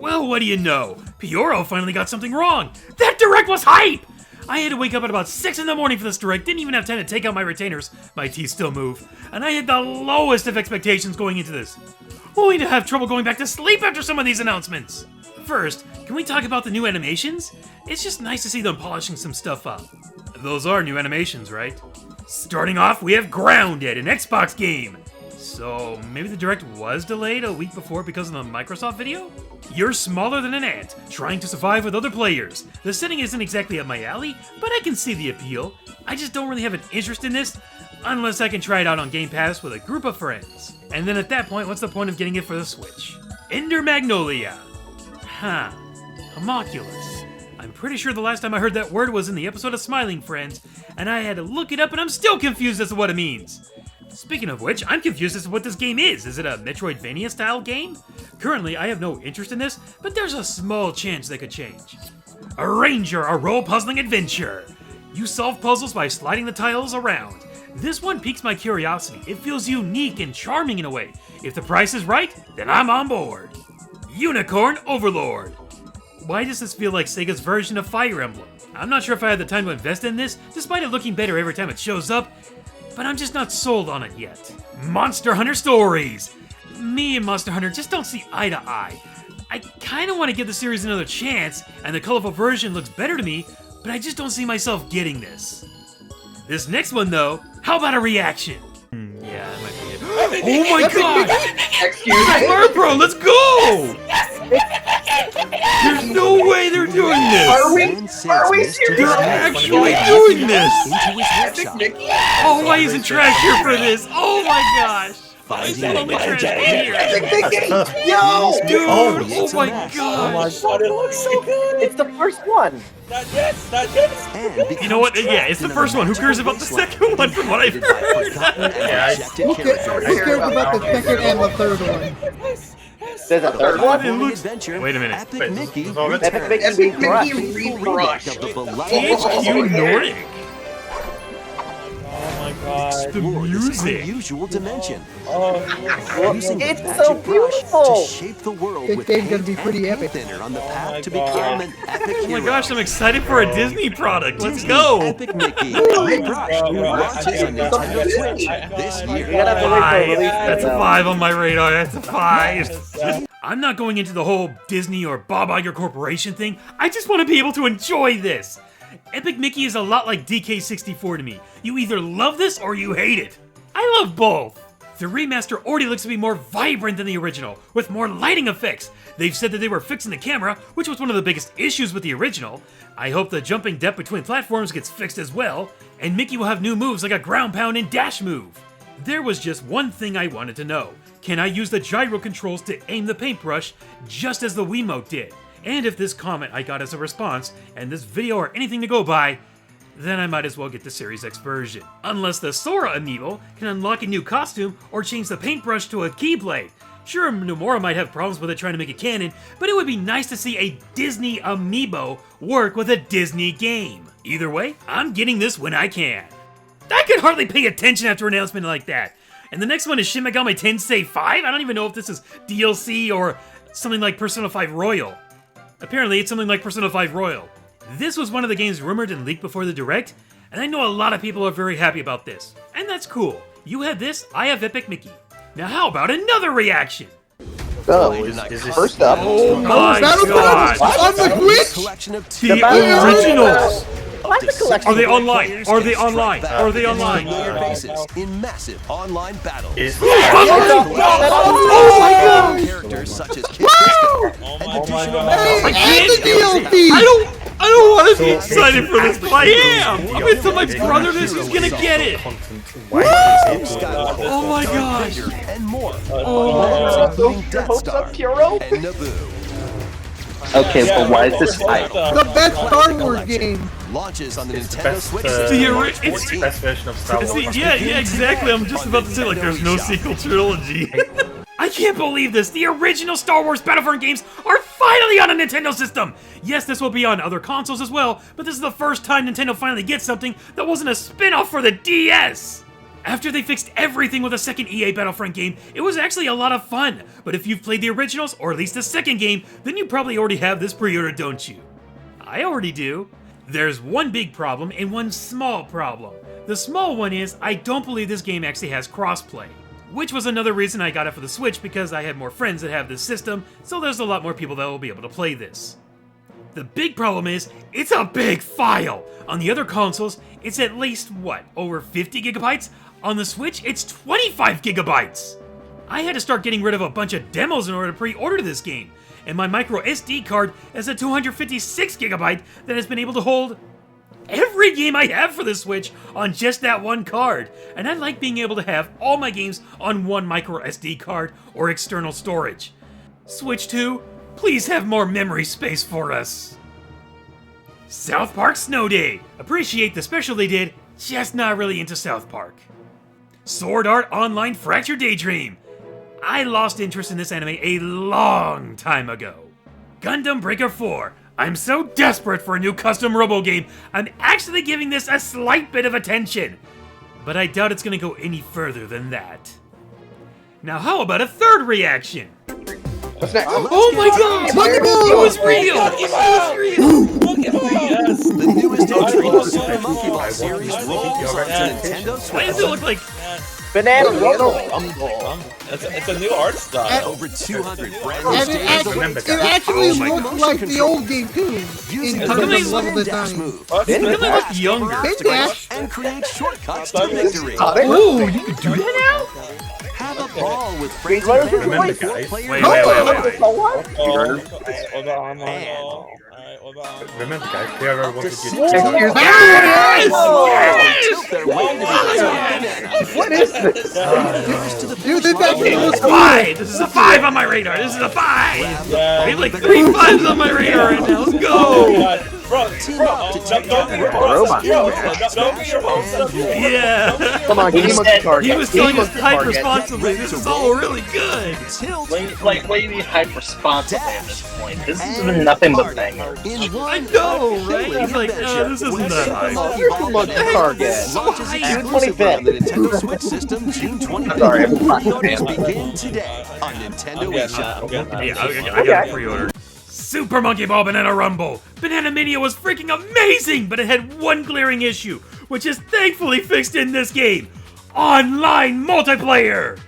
Well, what do you know? Pioro finally got something wrong. That direct was hype! I had to wake up at about 6 in the morning for this direct, didn't even have time to take out my retainers. My teeth still move. And I had the lowest of expectations going into this. Only to have trouble going back to sleep after some of these announcements. First, can we talk about the new animations? It's just nice to see them polishing some stuff up. Those are new animations, right? Starting off, we have Grounded, an Xbox game. So, maybe the direct was delayed a week before because of the Microsoft video? You're smaller than an ant, trying to survive with other players. The setting isn't exactly up my alley, but I can see the appeal. I just don't really have an interest in this, unless I can try it out on Game Pass with a group of friends. And then at that point, what's the point of getting it for the Switch? Ender Magnolia. Huh. Homunculus. I'm pretty sure the last time I heard that word was in the episode of Smiling Friends, and I had to look it up and I'm still confused as to what it means. Speaking of which, I'm confused as to what this game is. Is it a Metroidvania-style game? Currently, I have no interest in this, but there's a small chance they could change. A Ranger, a role-puzzling adventure. You solve puzzles by sliding the tiles around. This one piques my curiosity. It feels unique and charming in a way. If the price is right, then I'm on board. Unicorn Overlord. Why does this feel like Sega's version of Fire Emblem? I'm not sure if I had the time to invest in this, despite it looking better every time it shows up, but I'm just not sold on it yet. Monster Hunter Stories! Me and Monster Hunter just don't see eye to eye. I kinda want to give the series another chance, and the colorful version looks better to me, but I just don't see myself getting this. This next one though, how about a reaction? Yeah, that might be it. Oh my god! Excuse me. Smart Bro, let's go! There's no way they're doing this! Are we serious? They're actually doing this! Epic Mickey? Oh, why isn't Trash here for this? Oh my gosh! Why is Finding only Trash magic. here? Epic Mickey! Yo! Dude, Oh, oh it's a my mess. gosh! God, it looks so good. It's the first one. Not yet, not yet. And You know what? Yeah, it's the first one. Who cares about the second one from what I've heard? Who cares about the second and the third one? There's a third one. It looks... Adventure, Wait a minute. Epic Mickey Epic Mickey Epic Rebrushed. Mickey remake Rebrushed. of the beloved THQ Nordic. Oh my god. The music. unusual dimension. Oh, Using the It's magic so brush beautiful. to shape the world This with game's gonna paint be pretty and epic. thinner on the my path to God. become an epic Oh my hero. gosh, I'm excited for a Disney product. Let's Disney go. Epic Mickey Oh Rebrushed my launches on God. Nintendo Switch this You're year. gonna have to wait for a Five. release That's a date, though. 5 on my radar. That's a 5. I'm not going into the whole Disney or Bob Iger Corporation thing. I just want to be able to enjoy this. Epic Mickey is a lot like DK64 to me. You either love this or you hate it. I love both. The remaster already looks to be more vibrant than the original, with more lighting effects. They've said that they were fixing the camera, which was one of the biggest issues with the original. I hope the jumping depth between platforms gets fixed as well, and Mickey will have new moves like a ground pound and dash move. There was just one thing I wanted to know. Can I use the gyro controls to aim the paintbrush just as the Wiimote did? And if this comment I got as a response, and this video are anything to go by, then I might as well get the Series X version. Unless the Sora amiibo can unlock a new costume or change the paintbrush to a keyblade. Sure, Nomura might have problems with it trying to make it canon, but it would be nice to see a Disney amiibo work with a Disney game. Either way, I'm getting this when I can. I can hardly pay attention after an announcement like that. And the next one is Shin Megami Tensei 5? I don't even know if this is DLC or something like Persona 5 Royal. Apparently, it's something like Persona 5 Royal. This was one of the games rumored and leaked before the Direct, and I know a lot of people are very happy about this. And that's cool. You have this, I have Epic Mickey. Now how about another reaction? So, first up, Oh my Battlefront god! on the Switch? Collection of The Battlefront. originals! I like the collection. Are they online? Are they online? Are they online? Familiar faces in massive online battles. Oh my god! Characters such as Kid Fisto Oh and my additional God. maps. I And can't. the DLC! I don't want to be excited for this, but I am! I'm gonna tell my brother this, he's gonna get it! Oh my gosh! And more. Oh, Including Your Death hopes Star up, Puro? and Naboo. Okay, but why is this hype? The best Star Wars game! Launches on the Nintendo best, Switch. uh, the March ori- it's- 14th. Best version of Star See, Wars. yeah, exactly. I'm just about to say, like, there's no sequel trilogy. I can't believe this! The original Star Wars Battlefront games are finally on a Nintendo system! Yes, this will be on other consoles as well, but this is the first time Nintendo finally gets something that wasn't a spin-off for the DS! After they fixed everything with a second EA Battlefront game, it was actually a lot of fun. But if you've played the originals, or at least the second game, then you probably already have this pre-order, don't you? I already do. There's one big problem and one small problem. The small one is, I don't believe this game actually has crossplay. Which was another reason I got it for the Switch, because I have more friends that have this system, so there's a lot more people that will be able to play this. The big problem is, it's a big file! On the other consoles, it's at least, over 50 gigabytes? On the Switch, it's 25 gigabytes! I had to start getting rid of a bunch of demos in order to pre-order this game, and my micro SD card is a 256 gigabyte that has been able to hold every game I have for the Switch on just that one card, and I like being able to have all my games on one micro SD card or external storage. Switch 2, please have more memory space for us. South Park Snow Day. Appreciate the special they did, just not really into South Park. Sword Art Online Fractured Daydream. I lost interest in this anime a long time ago. Gundam Breaker 4. I'm so desperate for a new custom robo game, I'm actually giving this a slight bit of attention. But I doubt it's gonna go any further than that. Now how about a third reaction? What's next? Oh my god! It was real! It was real! Yes. The newest entry in the Super Yes. Monkey Ball series rolls onto Nintendo Why does Switch. it look like... Banana It's a new art style. Over 200 brand new And stages it actually Oh my looks God. like the old game too, using in the terms Amazing. of level dash design. move. They look younger. Big dash. And create shortcuts to victory. Ooh, you can do that now? Have a ball with friends Wait, and family. remember, Four guys. player Wait. Hold on. Remember, guys, whoever wants to get Excuse me. Yes! Tilt their way to the banana. What is this? Here's to the Dude, this actually looks cool. 5! This is a 5 on my radar! This is a 5! I have like 3 5s on my radar right now, let's go! Yeah! Come on, give me a target. He was telling us to type responsibly, this is all really good! tilt What do you mean hype responsibly at this point? This has been nothing but bangers. in one I know, right? He's like, this isn't that high. Here's the monkey target. Launches June exclusively on the Nintendo Switch system June 25th. Sorry, I'm not Pre-orders a fan. begin today on Nintendo eShop. Yeah, I got a pre-order. Super Monkey Ball Banana Rumble! Banana Mania was freaking amazing, but it had one glaring issue, which is thankfully fixed in this game. Online multiplayer!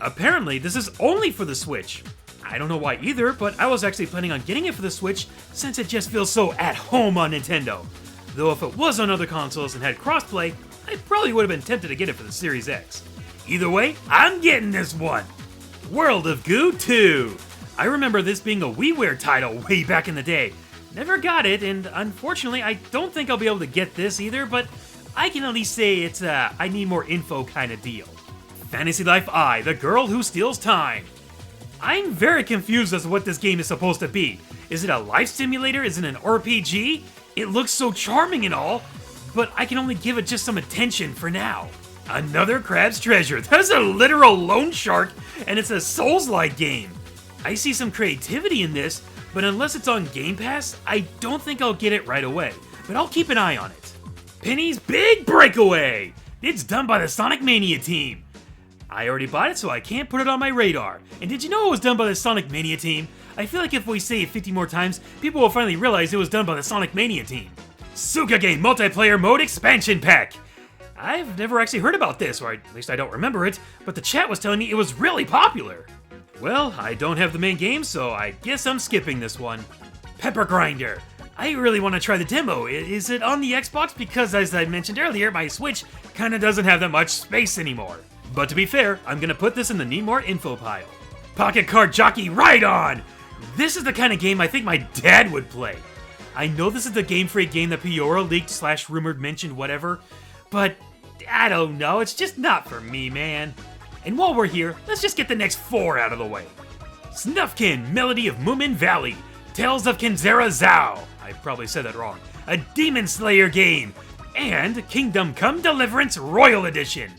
Apparently, this is only for the Switch. I don't know why either, but I was actually planning on getting it for the Switch since it just feels so at home on Nintendo. Though if it was on other consoles and had crossplay, I probably would have been tempted to get it for the Series X. Either way, I'm getting this one. World of Goo 2. I remember this being a WiiWare title way back in the day. Never got it, and unfortunately, I don't think I'll be able to get this either, but I can at least say it's a I need more info kind of deal. Fantasy Life I, the girl who steals time. I'm very confused as to what this game is supposed to be. Is it a life simulator? Is it an RPG? It looks so charming and all, but I can only give it just some attention for now. Another Crab's Treasure. That is a literal loan shark, and it's a Souls-like game. I see some creativity in this, but unless it's on Game Pass, I don't think I'll get it right away, but I'll keep an eye on it. Penny's Big Breakaway! It's done by the Sonic Mania team. I already bought it, so I can't put it on my radar. And did you know it was done by the Sonic Mania team? I feel like if we say it 50 more times, people will finally realize it was done by the Sonic Mania team. Sukage Multiplayer Mode Expansion Pack! I've never actually heard about this, or at least I don't remember it, but the chat was telling me it was really popular. Well, I don't have the main game, so I guess I'm skipping this one. Pepper Grinder. I really want to try the demo. Is it on the Xbox? Because as I mentioned earlier, my Switch kinda doesn't have that much space anymore. But to be fair, I'm gonna put this in the need more info pile. Pocket Card Jockey Ride On! This is the kind of game I think my dad would play. I know this is the Game Freak game that Piora leaked / rumored mentioned whatever, but I don't know, it's just not for me, man. And while we're here, let's just get the next 4 out of the way. Snufkin, Melody of Moomin Valley, Tales of Kenzera Zhao, I probably said that wrong, a Demon Slayer game, and Kingdom Come Deliverance Royal Edition.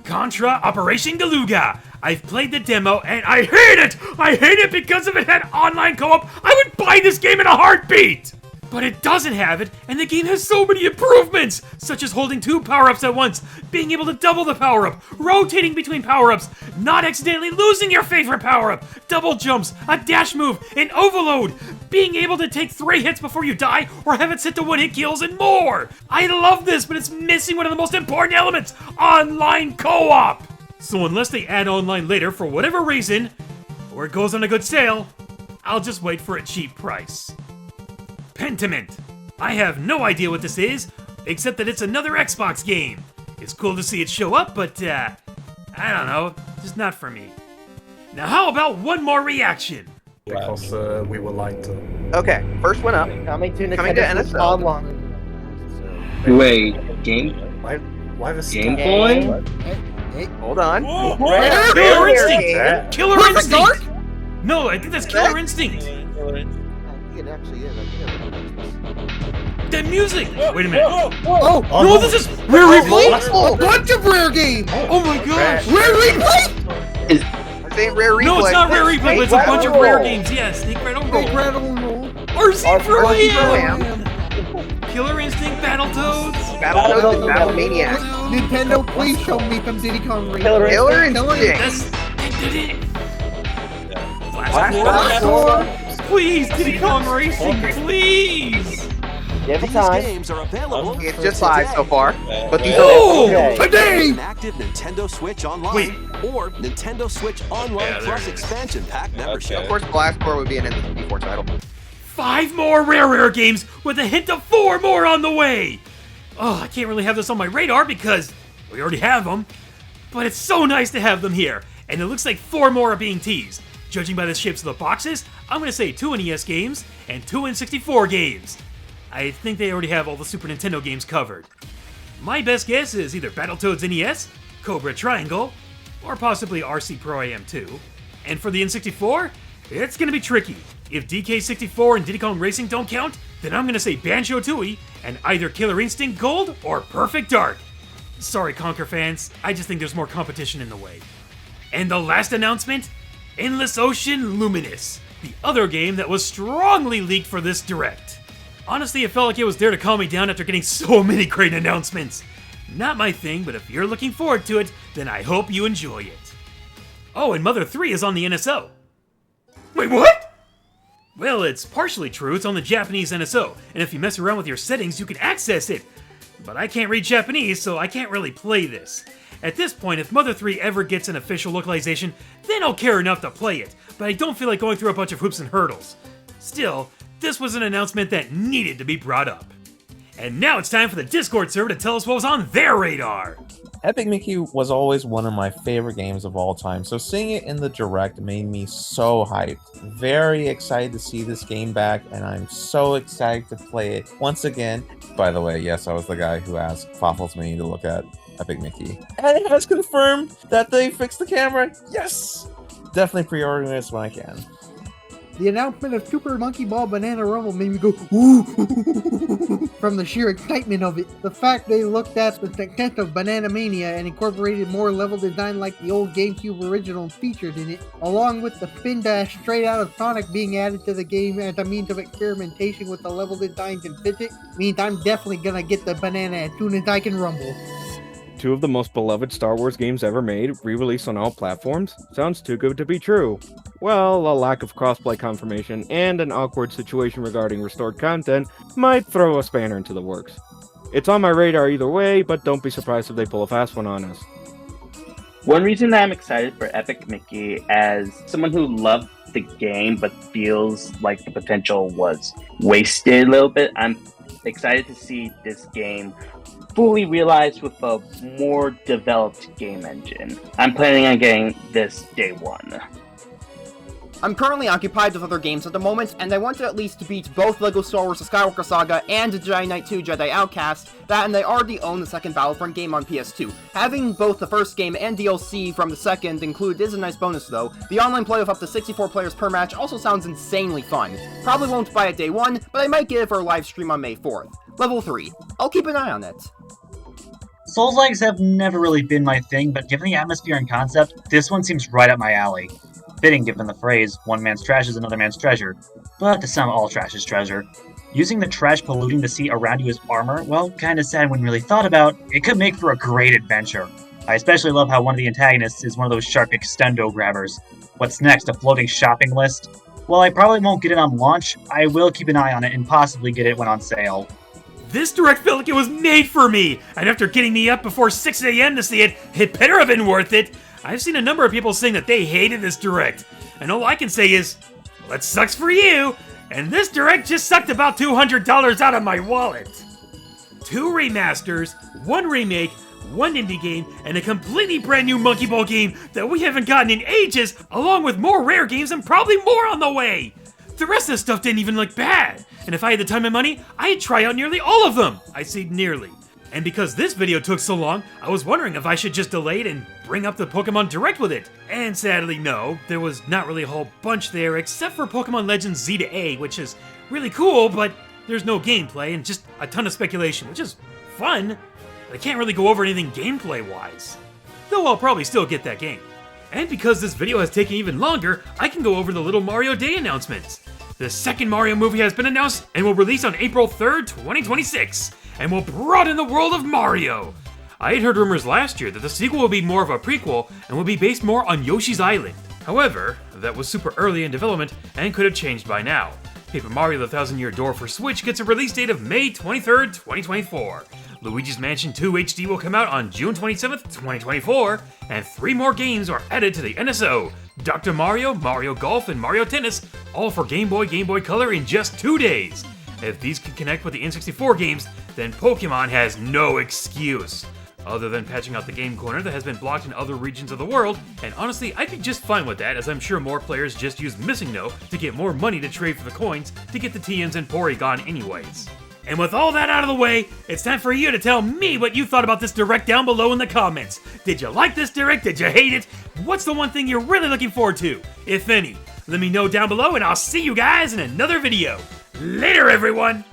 Contra Operation Galuga. I've played the demo and I hate it! I hate it because if it had online co-op, I would buy this game in a heartbeat! But it doesn't have it, and the game has so many improvements, such as holding 2 power-ups at once, being able to double the power-up, rotating between power-ups, not accidentally losing your favorite power-up, double jumps, a dash move, an overload, being able to take 3 hits before you die, or have it set to 1-hit kills, and more! I love this, but it's missing one of the most important elements, online co-op! So unless they add online later for whatever reason, or it goes on a good sale, I'll just wait for a cheap price. Pentiment. I have no idea what this is, except that it's another Xbox game. It's cool to see it show up, but I don't know, just not for me. Now how about one more reaction? Because we were lied to. Okay, first one up. Coming to Coming to Nintendo Switch NSO. Online. Wait, game Why the Game sky? Boy? Hey, Hold on. Killer Instinct! Killer Perfect Dark? Instinct! No, I think that's Killer Instinct. It actually is. That music! Wait a minute. Oh, No, this is Rare Replay! a bunch of rare games. Oh my gosh! Rare replay. This ain't Rare Replay. No, it's not Rare Replay, but it's a Snake bunch of Rattle rare Roll. games. Yeah, Snake Rattle Big Roll. rattle and roll. RC Pro Pro-Am. Am! Killer Instinct, Battletoads. Battletoads and Battlemaniac. Nintendo, please show me some Diddy Kong Racing. Killer Instinct. That's... Blast Blast Please, Diddy Kong Racing, please! Give These games are available. It's for just 5 today. so far, but these Oh! are Today. An active Nintendo Switch Online Wait. or Nintendo Switch Online Yeah, there Plus it is. expansion pack membership. Of course, Blastcore would be an N64 title. 5 more rare games with a hint of 4 more on the way! Oh, I can't really have this on my radar because we already have them, but it's so nice to have them here, and it looks like 4 more are being teased. Judging by the shapes of the boxes, I'm gonna say 2 NES games and 2 N64 games. I think they already have all the Super Nintendo games covered. My best guess is either Battletoads NES, Cobra Triangle, or possibly RC Pro Am 2. And for the N64, it's gonna be tricky. If DK64 and Diddy Kong Racing don't count, then I'm gonna say Banjo-Tooie and either Killer Instinct Gold or Perfect Dark. Sorry, Conker fans, I just think there's more competition in the way. And the last announcement? Endless Ocean Luminous, the other game that was strongly leaked for this Direct. Honestly, it felt like it was there to calm me down after getting so many great announcements. Not my thing, but if you're looking forward to it, then I hope you enjoy it. Oh, and Mother 3 is on the NSO. Wait, what? Well, it's partially true, it's on the Japanese NSO, and if you mess around with your settings, you can access it. But I can't read Japanese, so I can't really play this. At this point, if Mother 3 ever gets an official localization, then I'll care enough to play it, but I don't feel like going through a bunch of hoops and hurdles. Still, this was an announcement that needed to be brought up. And now it's time for the Discord server to tell us what was on their radar. Epic Mickey was always one of my favorite games of all time, so seeing it in the Direct made me so hyped. Very excited to see this game back, and I'm so excited to play it once again. By the way, yes, I was the guy who asked Foffles Me to look at Epic Mickey. And it has confirmed that they fixed the camera. Yes! Definitely pre-ordering this when I can. The announcement of Super Monkey Ball Banana Rumble made me go ooh from the sheer excitement of it. The fact they looked at the extent of Banana Mania and incorporated more level design like the old GameCube original featured in it, along with the spin dash straight out of Sonic being added to the game as a means of experimentation with the level designs and physics, means I'm definitely gonna get the banana as soon as I can rumble. 2 of the most beloved Star Wars games ever made, re-released on all platforms? Sounds too good to be true. Well, a lack of crossplay confirmation and an awkward situation regarding restored content might throw a spanner into the works. It's on my radar either way, but don't be surprised if they pull a fast one on us. One reason that I'm excited for Epic Mickey, as someone who loved the game but feels like the potential was wasted a little bit, I'm excited to see this game fully realized with a more developed game engine. I'm planning on getting this day one. I'm currently occupied with other games at the moment, and I want to at least beat both LEGO Star Wars The Skywalker Saga and Jedi Knight 2 Jedi Outcast, and I already own the second Battlefront game on PS2. Having both the first game and DLC from the second included is a nice bonus though. The online play of up to 64 players per match also sounds insanely fun. Probably won't buy it day one, but I might get it for a live stream on May 4th. Level 3. I'll keep an eye on it. Souls-likes have never really been my thing, but given the atmosphere and concept, this one seems right up my alley. Fitting given the phrase, one man's trash is another man's treasure. But to some, all trash is treasure. Using the trash polluting the sea around you as armor, well, kinda sad when really thought about, it could make for a great adventure. I especially love how one of the antagonists is one of those sharp extendo grabbers. What's next, a floating shopping list? While I probably won't get it on launch, I will keep an eye on it and possibly get it when on sale. This direct felt like it was made for me, and after getting me up before 6 a.m. to see it, it better have been worth it. I've seen a number of people saying that they hated this direct, and all I can say is, well, it sucks for you, and this direct just sucked about $200 out of my wallet. 2 remasters, 1 remake, 1 indie game, and a completely brand new Monkey Ball game that we haven't gotten in ages, along with more rare games and probably more on the way. The rest of this stuff didn't even look bad, and if I had the time and money, I'd try out nearly all of them. I say nearly. And because this video took so long, I was wondering if I should just delay it and bring up the Pokemon Direct with it. And sadly, no, there was not really a whole bunch there except for Pokemon Legends Z to A, which is really cool, but there's no gameplay and just a ton of speculation, which is fun, but I can't really go over anything gameplay-wise. Though I'll probably still get that game. And because this video has taken even longer, I can go over the Little Mario Day announcements. The second Mario movie has been announced and will release on April 3rd, 2026, and will broaden the world of Mario. I had heard rumors last year that the sequel will be more of a prequel and will be based more on Yoshi's Island. However, that was super early in development and could have changed by now. Paper Mario The Thousand Year Door for Switch gets a release date of May 23rd, 2024. Luigi's Mansion 2 HD will come out on June 27th, 2024, and 3 more games are added to the NSO. Dr. Mario, Mario Golf, and Mario Tennis, all for Game Boy, Game Boy Color in just 2 days. If these can connect with the N64 games, then Pokemon has no excuse. Other than patching out the game corner that has been blocked in other regions of the world, and honestly, I'd be just fine with that, as I'm sure more players just use Missing No to get more money to trade for the coins to get the TMs and Porygon anyways. And with all that out of the way, it's time for you to tell me what you thought about this direct down below in the comments. Did you like this direct? Did you hate it? What's the one thing you're really looking forward to, if any? Let me know down below, and I'll see you guys in another video. Later, everyone!